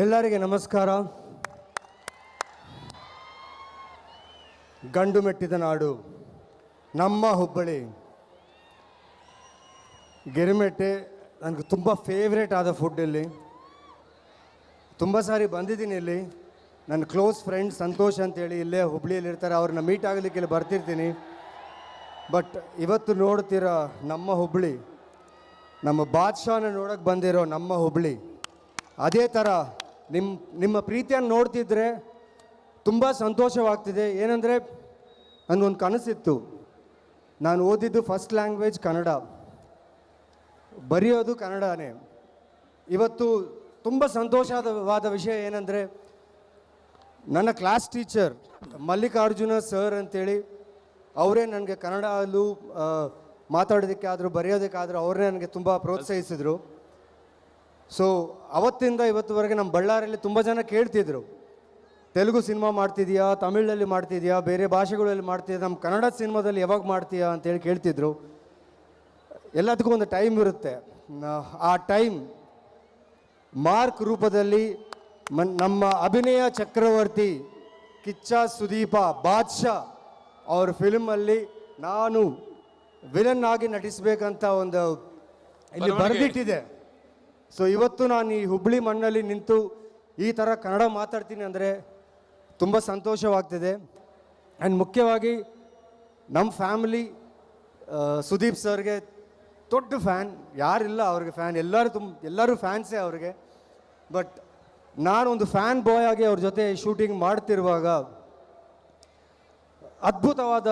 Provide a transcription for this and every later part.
ಎಲ್ಲರಿಗೆ ನಮಸ್ಕಾರ. ಗಂಡು ಮೆಟ್ಟಿದ ನಾಡು ನಮ್ಮ ಹುಬ್ಬಳ್ಳಿ ಗಿರಿಮೆಟ್ಟೆ ನನಗೆ ತುಂಬ ಫೇವ್ರೇಟ್ ಆದ ಫುಡ್. ಇಲ್ಲಿ ತುಂಬ ಸಾರಿ ಬಂದಿದ್ದೀನಿ. ಇಲ್ಲಿ ನನ್ನ ಕ್ಲೋಸ್ ಫ್ರೆಂಡ್ ಸಂತೋಷ್ ಅಂತೇಳಿ ಇಲ್ಲೇ ಹುಬ್ಬಳ್ಳಿಯಲ್ಲಿ ಇರ್ತಾರೆ. ಅವ್ರನ್ನ ಮೀಟ್ ಆಗಲಿಕ್ಕೆ ಇಲ್ಲಿ ಬರ್ತಿರ್ತೀನಿ. ಬಟ್ ಇವತ್ತು ನೋಡ್ತಿರೋ ನಮ್ಮ ಹುಬ್ಬಳ್ಳಿ, ನಮ್ಮ ಬಾದ್ಶಾನ ನೋಡೋಕ್ಕೆ ಬಂದಿರೋ ನಮ್ಮ ಹುಬ್ಬಳ್ಳಿ, ಅದೇ ಥರ ನಿಮ್ಮ ಪ್ರೀತಿಯನ್ನು ನೋಡ್ತಿದ್ರೆ ತುಂಬ ಸಂತೋಷವಾಗ್ತಿದೆ. ಏನಂದರೆ ನನಗೊಂದು ಕನಸಿತ್ತು. ನಾನು ಓದಿದ್ದು ಫಸ್ಟ್ ಲ್ಯಾಂಗ್ವೇಜ್ ಕನ್ನಡ, ಬರೆಯೋದು ಕನ್ನಡನೇ. ಇವತ್ತು ತುಂಬ ಸಂತೋಷವಾದ ವಿಷಯ ಏನಂದರೆ, ನನ್ನ ಕ್ಲಾಸ್ ಟೀಚರ್ ಮಲ್ಲಿಕಾರ್ಜುನ ಸರ್ ಅಂತೇಳಿ ಅವರೇ ನನಗೆ ಕನ್ನಡಲ್ಲೂ ಮಾತಾಡೋದಕ್ಕಾದರೂ ಬರೆಯೋದಕ್ಕಾದರೂ ಅವರೇ ನನಗೆ ತುಂಬ ಪ್ರೋತ್ಸಾಹಿಸಿದರು. ಸೊ ಅವತ್ತಿಂದ ಇವತ್ತುವರೆಗೆ ನಮ್ಮ ಬಳ್ಳಾರಿಯಲ್ಲಿ ತುಂಬ ಜನ ಕೇಳ್ತಿದ್ರು, ತೆಲುಗು ಸಿನಿಮಾ ಮಾಡ್ತಿದ್ಯಾ, ತಮಿಳಲ್ಲಿ ಮಾಡ್ತಿದ್ಯಾ, ಬೇರೆ ಭಾಷೆಗಳಲ್ಲಿ ಮಾಡ್ತಿದ್ಯಾ, ನಮ್ಮ ಕನ್ನಡ ಸಿನಿಮಾದಲ್ಲಿ ಯಾವಾಗ ಮಾಡ್ತೀಯಾ ಅಂತೇಳಿ ಕೇಳ್ತಿದ್ರು. ಎಲ್ಲದಕ್ಕೂ ಒಂದು ಟೈಮ್ ಇರುತ್ತೆ. ಆ ಟೈಮ್ ಮಾರ್ಕ್ ರೂಪದಲ್ಲಿ ನಮ್ಮ ಅಭಿನಯ ಚಕ್ರವರ್ತಿ ಕಿಚ್ಚ ಸುದೀಪ ಬಾದ್ಶಾ ಅವ್ರ ಫಿಲ್ಮಲ್ಲಿ ನಾನು ವಿಲನ್ ಆಗಿ ನಟಿಸಬೇಕಂತ ಒಂದು ಇಲ್ಲಿ ಬರೆದಿಟ್ಟಿದೆ. ಸೊ ಇವತ್ತು ನಾನು ಈ ಹುಬ್ಬಳ್ಳಿ ಮಣ್ಣಲ್ಲಿ ನಿಂತು ಈ ಥರ ಕನ್ನಡ ಮಾತಾಡ್ತೀನಿ ಅಂದರೆ ತುಂಬ ಸಂತೋಷವಾಗ್ತಿದೆ. ಆ್ಯಂಡ್ ಮುಖ್ಯವಾಗಿ ನಮ್ಮ ಫ್ಯಾಮಿಲಿ ಸುದೀಪ್ ಸರ್ಗೆ ದೊಡ್ಡ ಫ್ಯಾನ್. ಯಾರಿಲ್ಲ ಅವ್ರಿಗೆ ಫ್ಯಾನ್, ಎಲ್ಲರೂ ಫ್ಯಾನ್ಸೇ ಅವ್ರಿಗೆ. ಬಟ್ ನಾನೊಂದು ಫ್ಯಾನ್ ಬಾಯ್ ಆಗಿ ಅವ್ರ ಜೊತೆ ಶೂಟಿಂಗ್ ಮಾಡ್ತಿರುವಾಗ ಅದ್ಭುತವಾದ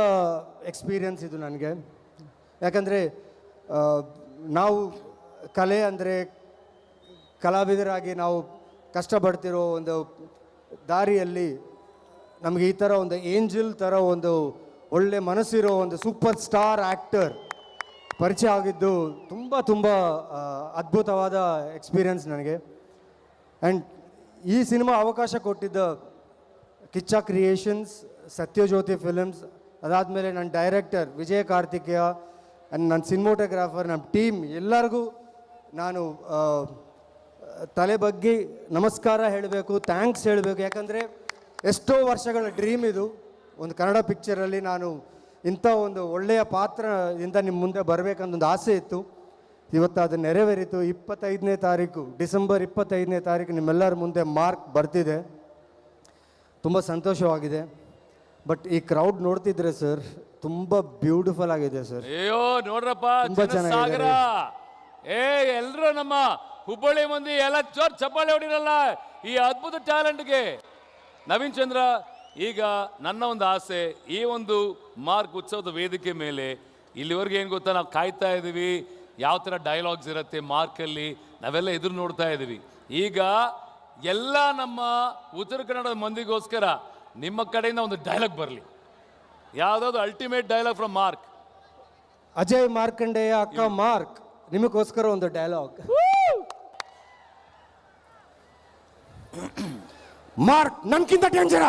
ಎಕ್ಸ್ಪೀರಿಯನ್ಸ್ ಇದು ನನಗೆ. ಯಾಕಂದರೆ ನಾವು ಕಲೆ ಅಂದರೆ ಕಲಾವಿದರಾಗಿ ನಾವು ಕಷ್ಟಪಡ್ತಿರೋ ಒಂದು ದಾರಿಯಲ್ಲಿ ನಮಗೆ ಈ ಥರ ಒಂದು ಏಂಜಲ್ ಥರ ಒಂದು ಒಳ್ಳೆ ಮನಸ್ಸಿರೋ ಒಂದು ಸೂಪರ್ ಸ್ಟಾರ್ ಆ್ಯಕ್ಟರ್ ಪರಿಚಯ ಆಗಿದ್ದು ತುಂಬ ತುಂಬ ಅದ್ಭುತವಾದ ಎಕ್ಸ್ಪೀರಿಯನ್ಸ್ ನನಗೆ. ಆ್ಯಂಡ್ ಈ ಸಿನಿಮಾ ಅವಕಾಶ ಕೊಟ್ಟಿದ್ದ ಕಿಚ್ಚ ಕ್ರಿಯೇಷನ್ಸ್, ಸತ್ಯಜ್ಯೋತಿ ಫಿಲ್ಮ್ಸ್, ಅದಾದಮೇಲೆ ನನ್ನ ಡೈರೆಕ್ಟರ್ ವಿಜಯ ಕಾರ್ತಿಕೇಯ ಆ್ಯಂಡ್ ನನ್ನ ಸಿನಿಮೋಟೋಗ್ರಾಫರ್, ನಮ್ಮ ಟೀಮ್ ಎಲ್ಲರಿಗೂ ನಾನು ತಲೆ ಬಗ್ಗೆ ನಮಸ್ಕಾರ ಹೇಳಬೇಕು, ಥ್ಯಾಂಕ್ಸ್ ಹೇಳಬೇಕು. ಯಾಕಂದರೆ ಎಷ್ಟೋ ವರ್ಷಗಳ ಡ್ರೀಮ್ ಇದು. ಒಂದು ಕನ್ನಡ ಪಿಕ್ಚರಲ್ಲಿ ನಾನು ಇಂಥ ಒಂದು ಒಳ್ಳೆಯ ಪಾತ್ರದಿಂದ ನಿಮ್ಮ ಮುಂದೆ ಬರಬೇಕಂತೊಂದು ಆಸೆ ಇತ್ತು. ಇವತ್ತು ಅದು ನೆರವೇರಿತು. 25ನೇ ತಾರೀಕು, ಡಿಸೆಂಬರ್ 25ನೇ ತಾರೀಕು ನಿಮ್ಮೆಲ್ಲರ ಮುಂದೆ ಮಾರ್ಕ್ ಬರ್ತಿದೆ. ತುಂಬ ಸಂತೋಷವಾಗಿದೆ. ಬಟ್ ಈ ಕ್ರೌಡ್ ನೋಡ್ತಿದ್ರೆ ಸರ್, ತುಂಬ ಬ್ಯೂಟಿಫುಲ್ ಆಗಿದೆ ಸರ್. ಅಯ್ಯೋ ನೋಡ್ರಪ್ಪ, ತುಂಬ ಚೆನ್ನಾಗಿದೆ. ಎಲ್ಲರೂ ನಮ್ಮ ಹುಬ್ಬಳ್ಳಿ ಮಂದಿ ಎಲ್ಲ ಜೋರ್ ಚಪ್ಪಾಳೆ ಹೊಡಿರಲ್ಲ ಈ ಅದ್ಭುತ ಟ್ಯಾಲೆಂಟ್ಗೆ. ನವೀನ್ ಚಂದ್ರ, ಈಗ ನನ್ನ ಒಂದು ಆಸೆ, ಈ ಒಂದು ಮಾರ್ಕ್ ಉತ್ಸವದ ವೇದಿಕೆ ಮೇಲೆ ಇಲ್ಲಿವರೆಗೆ ಏನು ಗೊತ್ತಾ, ನಾವು ಕಾಯ್ತಾ ಇದ್ದೀವಿ ಯಾವ ಥರ ಡೈಲಾಗ್ಸ್ ಇರುತ್ತೆ ಮಾರ್ಕಲ್ಲಿ, ನಾವೆಲ್ಲ ಎದುರು ನೋಡ್ತಾ ಇದ್ದೀವಿ. ಈಗ ಎಲ್ಲ ನಮ್ಮ ಉತ್ತರ ಕನ್ನಡದ ಮಂದಿಗೋಸ್ಕರ ನಿಮ್ಮ ಕಡೆಯಿಂದ ಒಂದು ಡೈಲಾಗ್ ಬರಲಿ. ಯಾವುದಾದ್ರು ultimate dialogue from mark. Ajay Markandeya ಅಕ್ಕ ಮಾರ್ಕ್, ನಿಮಗೋಸ್ಕರ ಒಂದು ಡೈಲಾಗ್. ಮಾರ್ಕ್ ನನ್ಕಿಂತ ಡೇಂಜರ.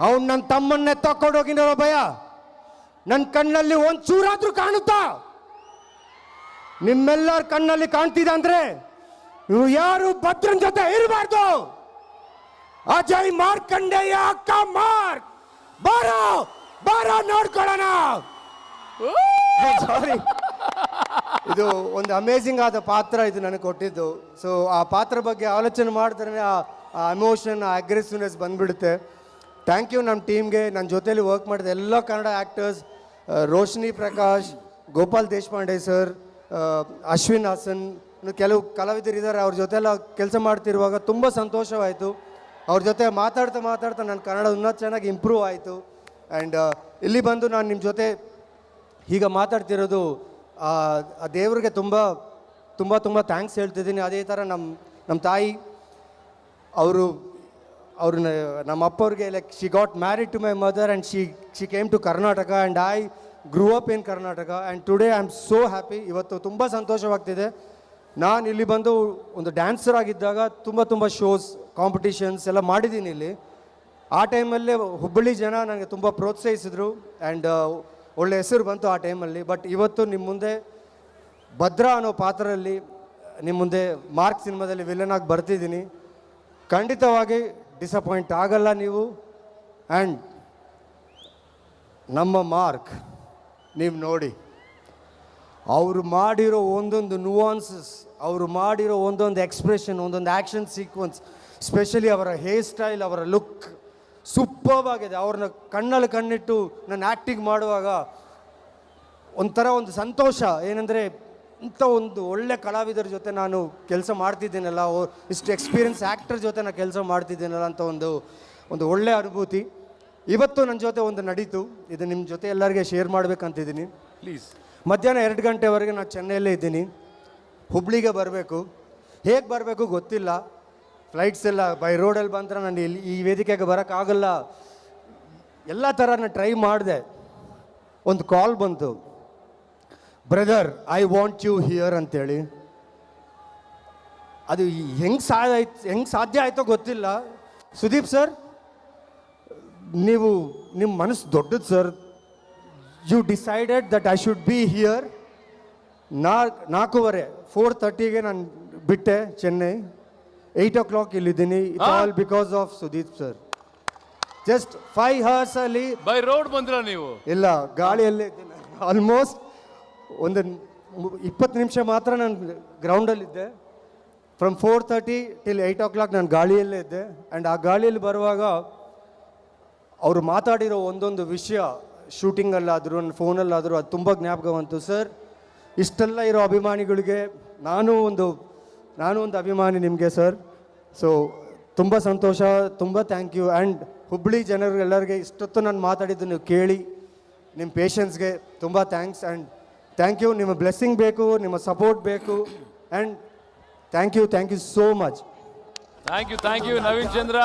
ಅವನು ನನ್ನ ತಮ್ಮನ್ನೇ ತಕ್ಕೊಂಡೋಗಿರೋ ಭಯ ನನ್ನ ಕಣ್ಣಲ್ಲಿ ಒಂದು ಚೂರಾದ್ರೂ ಕಾಣುತ್ತಾ? ನಿಮ್ಮೆಲ್ಲರ ಕಣ್ಣಲ್ಲಿ ಕಾಣ್ತಿದೆ ಅಂದ್ರೆ ನೀವು ಯಾರು ಭದ್ರನ್ ಜೊತೆ ಇರಬಾರ್ದು. ಅಜಯ್ ಮಾರ್ಕಂಡೇಯ ಅಕ್ಕ ಮಾರ್ಕ್, ಬಾರೋ ಬಾರೋ ನೋಡ್ಕೊಳ್ಳೋಣ. ಸಾರಿ, ಇದು ಒಂದು ಅಮೇಝಿಂಗ್ ಆದ ಪಾತ್ರ ಇದು ನನಗೆ ಕೊಟ್ಟಿದ್ದು. ಸೊ ಆ ಪಾತ್ರ ಬಗ್ಗೆ ಆಲೋಚನೆ ಮಾಡಿದ್ರೆ ಆ ಎಮೋಷನ್, ಆ ಅಗ್ರೆಸಿವ್ನೆಸ್ ಬಂದ್ಬಿಡುತ್ತೆ. ಥ್ಯಾಂಕ್ ಯು ನಮ್ಮ ಟೀಮ್ಗೆ, ನನ್ನ ಜೊತೆಲಿ ವರ್ಕ್ ಮಾಡಿದ ಎಲ್ಲ ಕನ್ನಡ ಆ್ಯಕ್ಟರ್ಸ್, ರೋಶಿನಿ ಪ್ರಕಾಶ್, ಗೋಪಾಲ್ ದೇಶಪಾಂಡೆ ಸರ್, ಅಶ್ವಿನ್ ಹಾಸನ್, ಕೆಲವು ಕಲಾವಿದರಿದ್ದಾರೆ. ಅವ್ರ ಜೊತೆಲ್ಲ ಕೆಲಸ ಮಾಡ್ತಿರುವಾಗ ತುಂಬ ಸಂತೋಷವಾಯಿತು. ಅವ್ರ ಜೊತೆ ಮಾತಾಡ್ತಾ ಮಾತಾಡ್ತಾ ನನ್ನ ಕನ್ನಡ ಇನ್ನೂ ಚೆನ್ನಾಗಿ ಇಂಪ್ರೂವ್ ಆಯಿತು. ಆ್ಯಂಡ್ ಇಲ್ಲಿ ಬಂದು ನಾನು ನಿಮ್ಮ ಜೊತೆ ಈಗ ಮಾತಾಡ್ತಿರೋದು ಆ ದೇವ್ರಿಗೆ ತುಂಬ ತುಂಬ ತುಂಬ ಥ್ಯಾಂಕ್ಸ್ ಹೇಳ್ತಿದ್ದೀನಿ. ಅದೇ ಥರ ನಮ್ಮ ತಾಯಿ ಅವ್ರನ್ನ ನಮ್ಮ ಅಪ್ಪವ್ರಿಗೆ, like she got married to my mother and she came to Karnataka and I grew up in Karnataka and today I am so happy. ಇವತ್ತು ತುಂಬ ಸಂತೋಷವಾಗ್ತಿದೆ. ನಾನು ಇಲ್ಲಿ ಬಂದು ಒಂದು ಡ್ಯಾನ್ಸರ್ ಆಗಿದ್ದಾಗ ತುಂಬ ಶೋಸ್, ಕಾಂಪಿಟಿಷನ್ಸ್ ಎಲ್ಲ ಮಾಡಿದ್ದೀನಿ ಇಲ್ಲಿ. ಆ ಟೈಮಲ್ಲೇ ಹುಬ್ಬಳ್ಳಿ ಜನ ನನಗೆ ತುಂಬ ಪ್ರೋತ್ಸಾಹಿಸಿದ್ರು ಆ್ಯಂಡ್ ಒಳ್ಳೆ ಹೆಸರು ಬಂತು ಆ ಟೈಮಲ್ಲಿ. ಬಟ್ ಇವತ್ತು ನಿಮ್ಮ ಮುಂದೆ ಭದ್ರಾ ಅನ್ನೋ ಪಾತ್ರದಲ್ಲಿ ನಿಮ್ಮ ಮುಂದೆ ಮಾರ್ಕ್ ಸಿನಿಮಾದಲ್ಲಿ ವಿಲನ್ ಆಗಿ ಬರ್ತಿದ್ದೀನಿ. ಖಂಡಿತವಾಗಿ ಡಿಸಪಾಯಿಂಟ್ ಆಗಲ್ಲ ನೀವು. ಆ್ಯಂಡ್ ನಮ್ಮ ಮಾರ್ಕ್ ನೀವು ನೋಡಿ, ಅವರು ಮಾಡಿರೋ ಒಂದೊಂದು ನುವಾನ್ಸಸ್, ಅವರು ಮಾಡಿರೋ ಒಂದೊಂದು ಎಕ್ಸ್ಪ್ರೆಷನ್, ಒಂದೊಂದು ಆ್ಯಕ್ಷನ್ ಸೀಕ್ವೆನ್ಸ್, ಸ್ಪೆಷಲಿ ಅವರ ಹೇರ್ ಸ್ಟೈಲ್, ಅವರ ಲುಕ್ ಸೂಪರ್ಬ್ ಆಗಿದೆ. ಅವ್ರನ್ನ ಕಣ್ಣಲ್ಲಿ ಕಣ್ಣಿಟ್ಟು ನಾನು ಆ್ಯಕ್ಟಿಂಗ್ ಮಾಡುವಾಗ ಒಂಥರ ಒಂದು ಸಂತೋಷ. ಏನಂದರೆ ಇಂಥ ಒಂದು ಒಳ್ಳೆ ಕಲಾವಿದರ ಜೊತೆ ನಾನು ಕೆಲಸ ಮಾಡ್ತಿದ್ದೀನಲ್ಲ, ಇಷ್ಟು ಎಕ್ಸ್ಪೀರಿಯನ್ಸ್ ಆ್ಯಕ್ಟರ್ ಜೊತೆ ನಾನು ಕೆಲಸ ಮಾಡ್ತಿದ್ದೀನಲ್ಲ ಅಂತ ಒಂದು ಒಳ್ಳೆಯ ಅನುಭೂತಿ. ಇವತ್ತು ನನ್ನ ಜೊತೆ ಒಂದು ನಡೀತು, ಇದು ನಿಮ್ಮ ಜೊತೆ ಎಲ್ಲರಿಗೆ ಶೇರ್ ಮಾಡಬೇಕಂತಿದ್ದೀನಿ. ಪ್ಲೀಸ್. ಮಧ್ಯಾಹ್ನ 2 ಗಂಟೆವರೆಗೆ ನಾನು ಚೆನ್ನೈಯಲ್ಲೇ ಇದ್ದೀನಿ. ಹುಬ್ಳಿಗೆ ಬರಬೇಕು. ಹೇಗೆ ಬರಬೇಕು ಗೊತ್ತಿಲ್ಲ. ಫ್ಲೈಟ್ಸ್ ಎಲ್ಲ ಬೈ ರೋಡಲ್ಲಿ ಬಂದ್ರೆ ನಾನು ಇಲ್ಲಿ ಈ ವೇದಿಕೆಗೆ ಬರೋಕ್ಕಾಗಲ್ಲ. ಎಲ್ಲ ಥರ ನಾನು ಟ್ರೈ ಮಾಡಿದೆ. ಒಂದು ಕಾಲ್ ಬಂತು, brother I want you here ಅಂತೇಳಿ. ಅದು ಹೆಂಗೆ ಸಾಧ್ಯ ಆಯಿತೋ ಗೊತ್ತಿಲ್ಲ. ಸುದೀಪ್ ಸರ್, ನಿಮ್ಮ ಮನಸ್ಸು ದೊಡ್ಡದು sir. You decided that I should be here. 4:30ಗೆ ನಾನು ಬಿಟ್ಟೆ ಚೆನ್ನೈ. 8 o'clock ಇಲ್ಲಿದ್ದೀನಿ. It's all because of Sudeep sir. Just 5 hours ಅಲ್ಲಿ ಬೈ ರೋಡ್ ಬಂದ್ರ ನೀವು? ಇಲ್ಲ, ಗಾಳಿಯಲ್ಲೇ ಇದ್ದೀನಿ. ಆಲ್ಮೋಸ್ಟ್ ಒಂದು 20 ನಿಮಿಷ ಮಾತ್ರ ನಾನು ಗ್ರೌಂಡಲ್ಲಿದ್ದೆ. ಫ್ರಮ್ 4:30 till 8 o'clock ನಾನು ಗಾಳಿಯಲ್ಲೇ ಇದ್ದೆ. ಆ್ಯಂಡ್ ಆ ಗಾಳಿಯಲ್ಲಿ ಬರುವಾಗ ಅವರು ಮಾತಾಡಿರೋ ಒಂದೊಂದು ವಿಷಯ, ಶೂಟಿಂಗಲ್ಲಾದರೂ ನನ್ನ ಫೋನಲ್ಲಾದರೂ ಅದು ತುಂಬ ಜ್ಞಾಪಕ ಬಂತು. ಸರ್, ಇಷ್ಟೆಲ್ಲ ಇರೋ ಅಭಿಮಾನಿಗಳಿಗೆ ನಾನು ಒಂದು ಅಭಿಮಾನಿ ನಿಮಗೆ ಸರ್. ಸೊ ತುಂಬ ಸಂತೋಷ, ತುಂಬ ಥ್ಯಾಂಕ್ ಯು. ಆ್ಯಂಡ್ ಹುಬ್ಬಳ್ಳಿ ಜನರಿಗೆಲ್ಲರಿಗೆ ಇಷ್ಟೊತ್ತು ನಾನು ಮಾತಾಡಿದ್ದು ನೀವು ಕೇಳಿ ನಿಮ್ಮ ಪೇಷನ್ಸ್ಗೆ ತುಂಬ ಥ್ಯಾಂಕ್ಸ್. And thank you. ನಿಮ್ಮ ಬ್ಲೆಸ್ಸಿಂಗ್ ಬೇಕು, ನಿಮ್ಮ ಸಪೋರ್ಟ್ ಬೇಕು. And thank you so much. Thank you Naveen Chandra.